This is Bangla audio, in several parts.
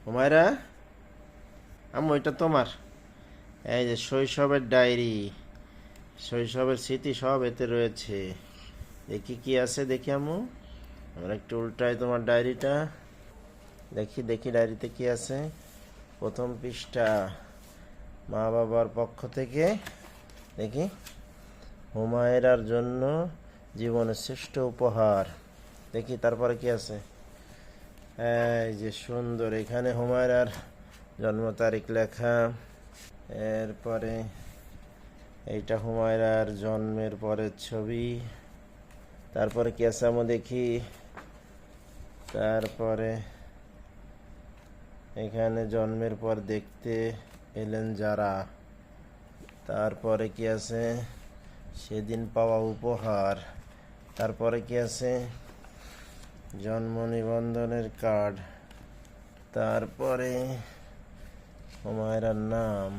হুমায়রা, আম্মু এটা তোমার। এই যে শৈশবের ডায়েরি, শৈশবের স্মৃতি সব এতে রয়েছে। দেখি কি আছে, দেখি আম্মু। আমরা একটু উল্টাই তোমার ডায়েরিটা। দেখি দেখি ডায়েরিতে কি আছে। প্রথম পৃষ্ঠা, মা বাবার পক্ষ থেকে। দেখি, হুমায়রার জন্য জীবনের শ্রেষ্ঠ উপহার। দেখি তারপরে কি আছে। এই যে সুন্দর, এখানে হুমায়রার জন্ম তারিখ লেখা। এরপরে এইটা হুমায়রার জন্মের পরের ছবি। তারপরে কি আছে আমি দেখি। তারপরে এখানে জন্মের পর দেখতে এলেন যারা। তারপরে কি আছে, সেদিন পাওয়া উপহার। তারপরে কি আছে, জন্ম নিবন্ধনের কার্ড। তারপরে হুমায়রার নাম।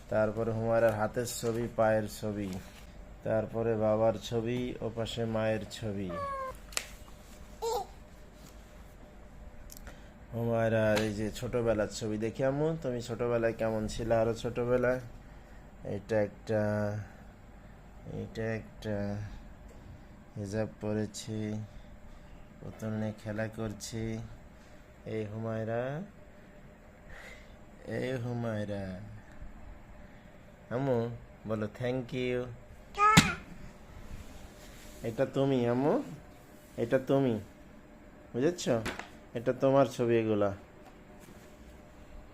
তারপরে হুমায়রার হাতের ছবি, পায়ের ছবি। তারপরে বাবার ছবি, ওপাশে মায়ের ছবি। হুমায়রার এই যে ছোটবেলার ছবি। দেখি আম্মু, তুমি ছোটবেলায় কেমন ছিলে, আরো ছোটবেলায়। এটা একটা, এটা একটা হিজাব পরেছি, পুতুল নিয়ে খেলা করছি। এই হুমায়রা, এই হুমায়রা। আম্মু বলো থ্যাংক ইউ। এটা তুমি আম্মু, এটা তুমি, বুঝেছ? এটা তোমার ছবি এগুলা।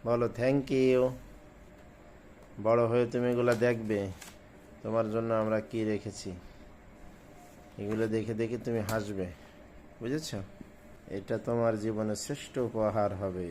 বলো থ্যাংক ইউ। বড় হয়ে তুমি এগুলা দেখবে, তোমার জন্য আমরা কি রেখেছি। এগুলো দেখে দেখে তুমি হাসবে, বুঝেছ? এটা তোমার জীবনের শ্রেষ্ঠ উপহার হবে।